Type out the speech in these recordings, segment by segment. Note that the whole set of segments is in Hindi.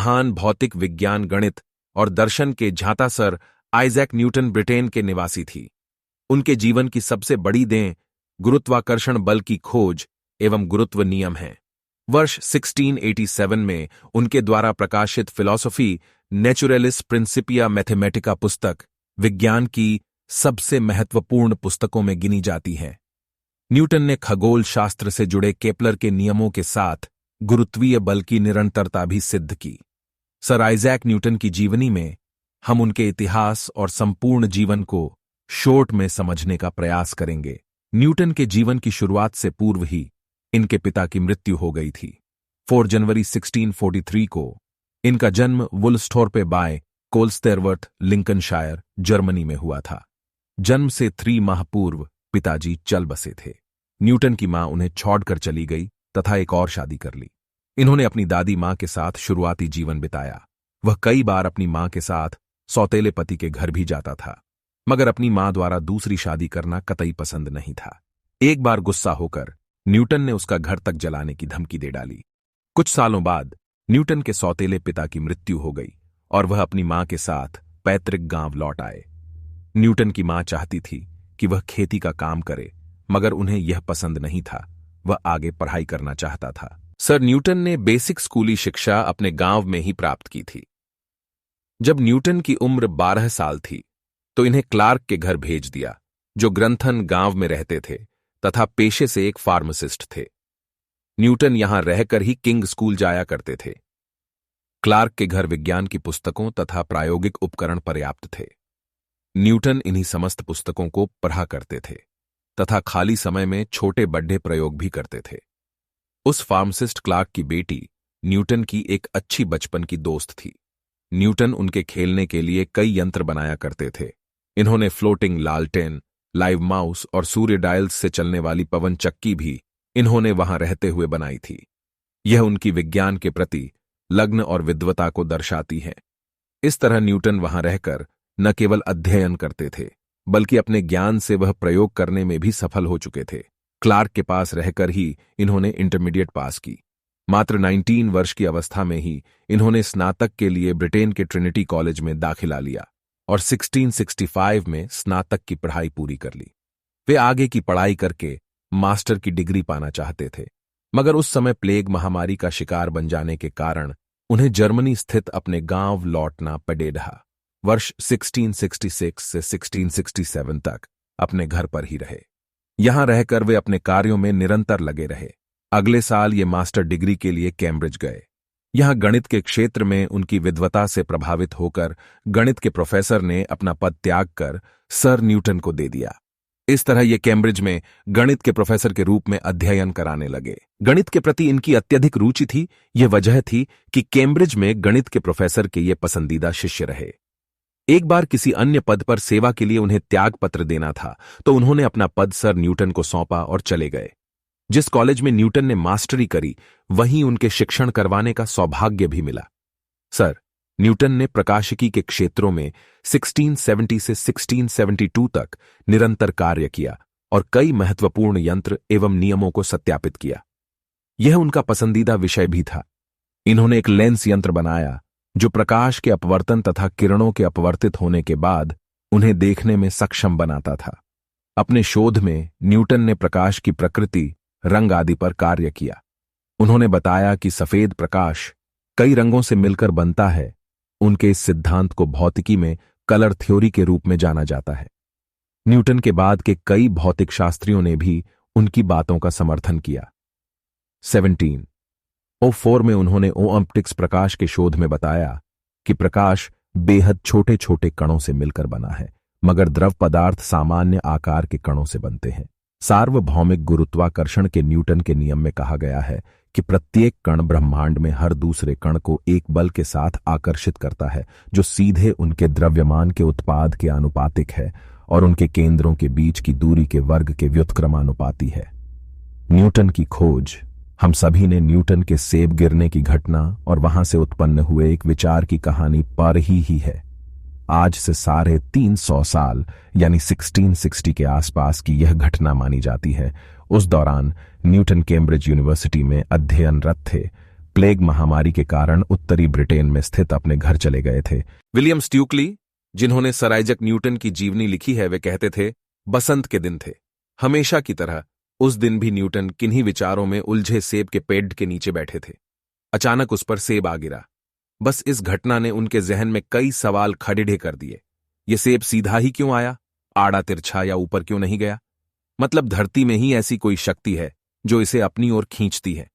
महान भौतिक विज्ञान, गणित और दर्शन के झांता सर आइजैक न्यूटन ब्रिटेन के निवासी थी। उनके जीवन की सबसे बड़ी देन गुरुत्वाकर्षण बल की खोज एवं गुरुत्व नियम है। वर्ष 1687 में उनके द्वारा प्रकाशित फिलॉसफी नेचुरलिस प्रिंसिपिया मैथमेटिका पुस्तक विज्ञान की सबसे महत्वपूर्ण पुस्तकों में गिनी जाती है। न्यूटन ने खगोल शास्त्र से जुड़े केपलर के नियमों के साथ गुरुत्वीय बल की निरंतरता भी सिद्ध की। सर आइजैक न्यूटन की जीवनी में हम उनके इतिहास और संपूर्ण जीवन को शॉर्ट में समझने का प्रयास करेंगे। न्यूटन के जीवन की शुरुआत से पूर्व ही इनके पिता की मृत्यु हो गई थी। 4 जनवरी 1643 को इनका जन्म वुल्स्टोर्पे बाय कोल्स्टेरवर्थ, लिंकनशायर, जर्मनी में हुआ था। जन्म से 3 माह पूर्व पिताजी चल बसे थे। न्यूटन की मां उन्हें छोड़कर चली गई तथा एक और शादी कर ली। इन्होंने अपनी दादी मां के साथ शुरुआती जीवन बिताया। वह कई बार अपनी मां के साथ सौतेले पति के घर भी जाता था, मगर अपनी मां द्वारा दूसरी शादी करना कतई पसंद नहीं था। एक बार गुस्सा होकर न्यूटन ने उसका घर तक जलाने की धमकी दे डाली। कुछ सालों बाद न्यूटन के सौतेले पिता की मृत्यु हो गई और वह अपनी मां के साथ पैतृक गांव लौट आए। न्यूटन की मां चाहती थी कि वह खेती का काम करे, मगर उन्हें यह पसंद नहीं था। वह आगे पढ़ाई करना चाहता था। सर न्यूटन ने बेसिक स्कूली शिक्षा अपने गांव में ही प्राप्त की थी। जब न्यूटन की उम्र 12 साल थी तो इन्हें क्लार्क के घर भेज दिया, जो ग्रंथन गांव में रहते थे तथा पेशे से एक फार्मासिस्ट थे। न्यूटन यहां रहकर ही किंग स्कूल जाया करते थे। क्लार्क के घर विज्ञान की पुस्तकों तथा प्रायोगिक उपकरण पर्याप्त थे। न्यूटन इन्हीं समस्त पुस्तकों को पढ़ा करते थे तथा खाली समय में छोटे बड्ढे प्रयोग भी करते थे। उस फार्मासिस्ट क्लार्क की बेटी न्यूटन की एक अच्छी बचपन की दोस्त थी। न्यूटन उनके खेलने के लिए कई यंत्र बनाया करते थे। इन्होंने फ्लोटिंग लालटेन, लाइव माउस और सूर्य डायल्स से चलने वाली पवन चक्की भी इन्होंने वहां रहते हुए बनाई थी। यह उनकी विज्ञान के प्रति लग्न और विद्वता को दर्शाती है। इस तरह न्यूटन वहां रहकर न केवल अध्ययन करते थे, बल्कि अपने ज्ञान से वह प्रयोग करने में भी सफल हो चुके थे। क्लार्क के पास रहकर ही इन्होंने इंटरमीडिएट पास की। मात्र 19 वर्ष की अवस्था में ही इन्होंने स्नातक के लिए ब्रिटेन के ट्रिनिटी कॉलेज में दाखिला लिया और 1665 में स्नातक की पढ़ाई पूरी कर ली। वे आगे की पढ़ाई करके मास्टर की डिग्री पाना चाहते थे, मगर उस समय प्लेग महामारी का शिकार बन जाने के कारण उन्हें जर्मनी स्थित अपने गांव लौटना पड़ेगा। वर्ष 1666 से 1667 तक अपने घर पर ही रहे। यहां रहकर वे अपने कार्यों में निरंतर लगे रहे। अगले साल ये मास्टर डिग्री के लिए कैम्ब्रिज गए। यहां गणित के क्षेत्र में उनकी विद्वता से प्रभावित होकर गणित के प्रोफेसर ने अपना पद त्याग कर सर न्यूटन को दे दिया। इस तरह ये कैम्ब्रिज में गणित के प्रोफेसर के रूप में अध्ययन कराने लगे। गणित के प्रति इनकी अत्यधिक रुचि थी। यह वजह थी कि कैम्ब्रिज में गणित के प्रोफेसर के ये पसंदीदा शिष्य रहे। एक बार किसी अन्य पद पर सेवा के लिए उन्हें त्याग पत्र देना था, तो उन्होंने अपना पद सर न्यूटन को सौंपा और चले गए। जिस कॉलेज में न्यूटन ने मास्टरी करी, वहीं उनके शिक्षण करवाने का सौभाग्य भी मिला। सर न्यूटन ने प्रकाशिकी के क्षेत्रों में 1670 से 1672 तक निरंतर कार्य किया और कई महत्वपूर्ण यंत्र एवं नियमों को सत्यापित किया। यह उनका पसंदीदा विषय भी था। इन्होंने एक लेंस यंत्र बनाया जो प्रकाश के अपवर्तन तथा किरणों के अपवर्तित होने के बाद उन्हें देखने में सक्षम बनाता था। अपने शोध में न्यूटन ने प्रकाश की प्रकृति, रंग आदि पर कार्य किया। उन्होंने बताया कि सफेद प्रकाश कई रंगों से मिलकर बनता है। उनके इस सिद्धांत को भौतिकी में कलर थ्योरी के रूप में जाना जाता है। न्यूटन के बाद के कई भौतिक शास्त्रियों ने भी उनकी बातों का समर्थन किया। 1704 में उन्होंने ऑप्टिक्स प्रकाश के शोध में बताया कि प्रकाश बेहद छोटे छोटे कणों से मिलकर बना है, मगर द्रव पदार्थ सामान्य आकार के कणों से बनते हैं। सार्वभौमिक गुरुत्वाकर्षण के न्यूटन के नियम में कहा गया है कि प्रत्येक कण ब्रह्मांड में हर दूसरे कण को एक बल के साथ आकर्षित करता है, जो सीधे उनके द्रव्यमान के उत्पाद के आनुपातिक है और उनके केंद्रों के बीच की दूरी के वर्ग के व्युत्क्रमानुपाती है। न्यूटन की खोज हम सभी ने न्यूटन के सेब गिरने की घटना और वहां से उत्पन्न हुए एक विचार की कहानी पर ही है। आज से 350 साल यानी 1660 के आसपास की यह घटना मानी जाती है। उस दौरान न्यूटन कैम्ब्रिज यूनिवर्सिटी में अध्ययनरत थे। प्लेग महामारी के कारण उत्तरी ब्रिटेन में स्थित अपने घर चले गए थे। विलियम स्ट्यूकली, जिन्होंने सर आइजैक न्यूटन की जीवनी लिखी है, वे कहते थे, बसंत के दिन थे। हमेशा की तरह उस दिन भी न्यूटन किन्हीं विचारों में उलझे सेब के पेड़ के नीचे बैठे थे। अचानक उस पर सेब आ गिरा। बस इस घटना ने उनके जहन में कई सवाल खड़े कर दिए। ये सेब सीधा ही क्यों आया, आड़ा तिरछा या ऊपर क्यों नहीं गया? मतलब धरती में ही ऐसी कोई शक्ति है जो इसे अपनी ओर खींचती है।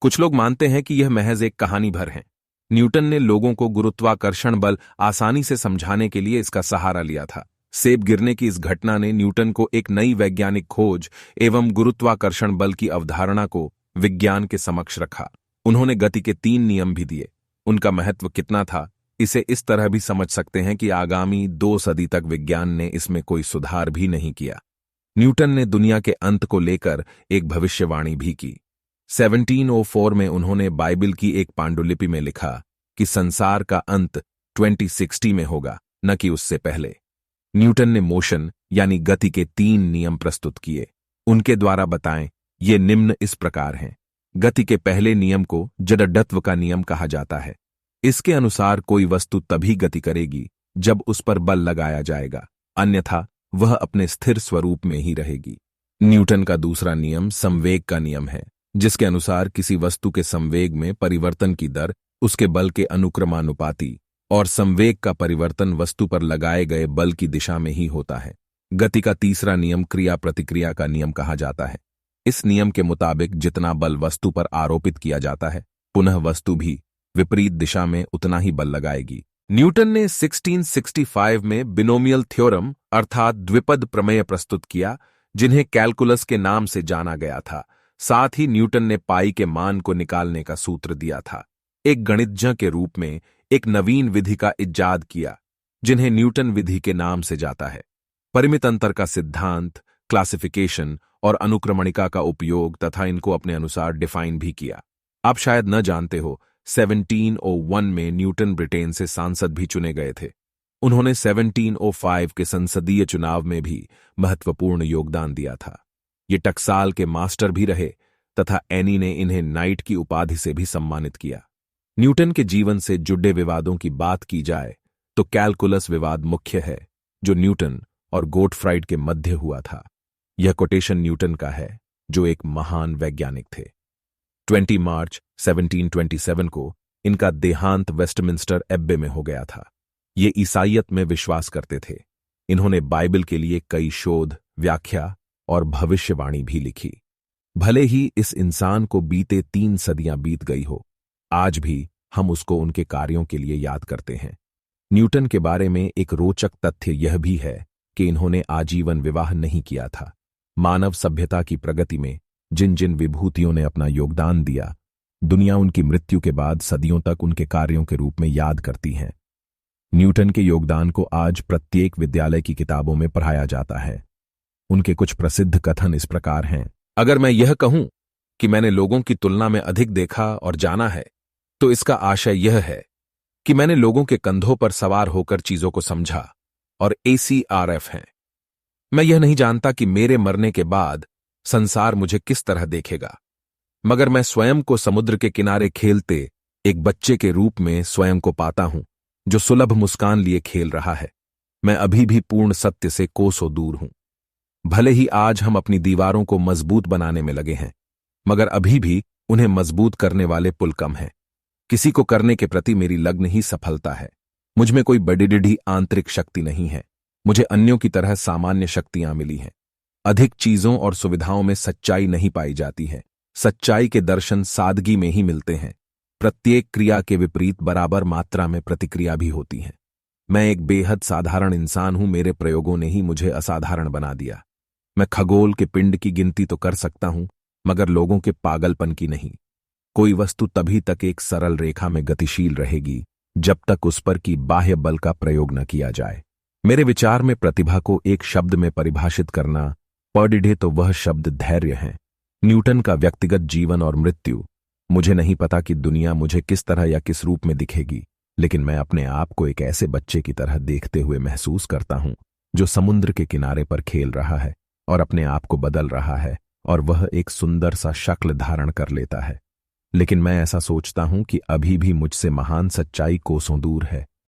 कुछ लोग मानते हैं कि यह महज एक कहानी भर है। न्यूटन ने लोगों को गुरुत्वाकर्षण बल आसानी से समझाने के लिए इसका सहारा लिया था। सेब गिरने की इस घटना ने न्यूटन को एक नई वैज्ञानिक खोज एवं गुरुत्वाकर्षण बल की अवधारणा को विज्ञान के समक्ष रखा। उन्होंने गति के 3 नियम भी दिए। उनका महत्व कितना था, इसे इस तरह भी समझ सकते हैं कि आगामी 2 सदी तक विज्ञान ने इसमें कोई सुधार भी नहीं किया। न्यूटन ने दुनिया के अंत को लेकर एक भविष्यवाणी भी की। 1704 में उन्होंने बाइबिल की एक पांडुलिपि में लिखा कि संसार का अंत 2060 में होगा, न कि उससे पहले। न्यूटन ने मोशन यानी गति के 3 नियम प्रस्तुत किए। उनके द्वारा बताएं, ये निम्न इस प्रकार हैं। गति के पहले नियम को जड़त्व का नियम कहा जाता है। इसके अनुसार कोई वस्तु तभी गति करेगी जब उस पर बल लगाया जाएगा, अन्यथा वह अपने स्थिर स्वरूप में ही रहेगी। न्यूटन का दूसरा नियम संवेग का नियम है, जिसके अनुसार किसी वस्तु के संवेग में परिवर्तन की दर उसके बल के अनुक्रमानुपाती और संवेग का परिवर्तन वस्तु पर लगाए गए बल की दिशा में ही होता है। गति का तीसरा नियम क्रिया प्रतिक्रिया का नियम कहा जाता है। इस नियम के मुताबिक जितना बल वस्तु पर आरोपित किया जाता है, पुनः वस्तु भी विपरीत दिशा में उतना ही बल लगाएगी। न्यूटन ने 1665 में बिनोमियल थ्योरम अर्थात द्विपद प्रमेय प्रस्तुत किया, जिन्हें कैलकुलस के नाम से जाना गया था। साथ ही न्यूटन ने पाई के मान को निकालने का सूत्र दिया था। एक गणितज्ञ के रूप में एक नवीन विधि का इजाद किया, जिन्हें न्यूटन विधि के नाम से जाता है। परिमित अंतर का सिद्धांत, क्लासिफिकेशन और अनुक्रमणिका का उपयोग तथा इनको अपने अनुसार डिफाइन भी किया। आप शायद न जानते हो, 1701 में न्यूटन ब्रिटेन से सांसद भी चुने गए थे। उन्होंने 1705 के संसदीय चुनाव में भी महत्वपूर्ण योगदान दिया था। ये टकसाल के मास्टर भी रहे तथा एनी ने इन्हें नाइट की उपाधि से भी सम्मानित किया। न्यूटन के जीवन से जुड़े विवादों की बात की जाए तो कैलकुलस विवाद मुख्य है, जो न्यूटन और गोटफ्राइड के मध्य हुआ था। यह कोटेशन न्यूटन का है, जो एक महान वैज्ञानिक थे। 20 मार्च 1727 को इनका देहांत वेस्टमिंस्टर एब्बे में हो गया था। ये ईसाइयत में विश्वास करते थे। इन्होंने बाइबल के लिए कई शोध, व्याख्या और भविष्यवाणी भी लिखी। भले ही इस इंसान को बीते 3 सदियां बीत गई हो, आज भी हम उसको उनके कार्यों के लिए याद करते हैं। न्यूटन के बारे में एक रोचक तथ्य यह भी है कि इन्होंने आजीवन विवाह नहीं किया था। मानव सभ्यता की प्रगति में जिन जिन विभूतियों ने अपना योगदान दिया, दुनिया उनकी मृत्यु के बाद सदियों तक उनके कार्यों के रूप में याद करती है। न्यूटन के योगदान को आज प्रत्येक विद्यालय की किताबों में पढ़ाया जाता है। उनके कुछ प्रसिद्ध कथन इस प्रकार हैं। अगर मैं यह कहूं कि मैंने लोगों की तुलना में अधिक देखा और जाना है, तो इसका आशय यह है कि मैंने लोगों के कंधों पर सवार होकर चीजों को समझा और ACRF हैं। मैं यह नहीं जानता कि मेरे मरने के बाद संसार मुझे किस तरह देखेगा, मगर मैं स्वयं को समुद्र के किनारे खेलते एक बच्चे के रूप में स्वयं को पाता हूं, जो सुलभ मुस्कान लिए खेल रहा है। मैं अभी भी पूर्ण सत्य से कोसों दूर हूं। भले ही आज हम अपनी दीवारों को मजबूत बनाने में लगे हैं, मगर अभी भी उन्हें मजबूत करने वाले पुल कम हैं। किसी को करने के प्रति मेरी लग्न ही सफलता है। मुझ में कोई बड़ी आंतरिक शक्ति नहीं है। मुझे अन्यों की तरह सामान्य शक्तियां मिली हैं। अधिक चीजों और सुविधाओं में सच्चाई नहीं पाई जाती है। सच्चाई के दर्शन सादगी में ही मिलते हैं। प्रत्येक क्रिया के विपरीत बराबर मात्रा में प्रतिक्रिया भी होती है। मैं एक बेहद साधारण इंसान हूं। मेरे प्रयोगों ने ही मुझे असाधारण बना दिया। मैं खगोल के पिंड की गिनती तो कर सकता हूं, मगर लोगों के पागलपन की नहीं। कोई वस्तु तभी तक एक सरल रेखा में गतिशील रहेगी जब तक उस पर की बाह्य बल का प्रयोग न किया जाए। मेरे विचार में प्रतिभा को एक शब्द में परिभाषित करना पढ़े तो वह शब्द धैर्य है। न्यूटन का व्यक्तिगत जीवन और मृत्यु, मुझे नहीं पता कि दुनिया मुझे किस तरह या किस रूप में दिखेगी, लेकिन मैं अपने आप को एक ऐसे बच्चे की तरह देखते हुए महसूस करता हूं जो समुद्र के किनारे पर खेल रहा है और अपने आप को बदल रहा है, और वह एक सुंदर सा शक्ल धारण कर लेता है। लेकिन मैं ऐसा सोचता हूं कि अभी भी मुझसे महान सच्चाई कोसों दूर है।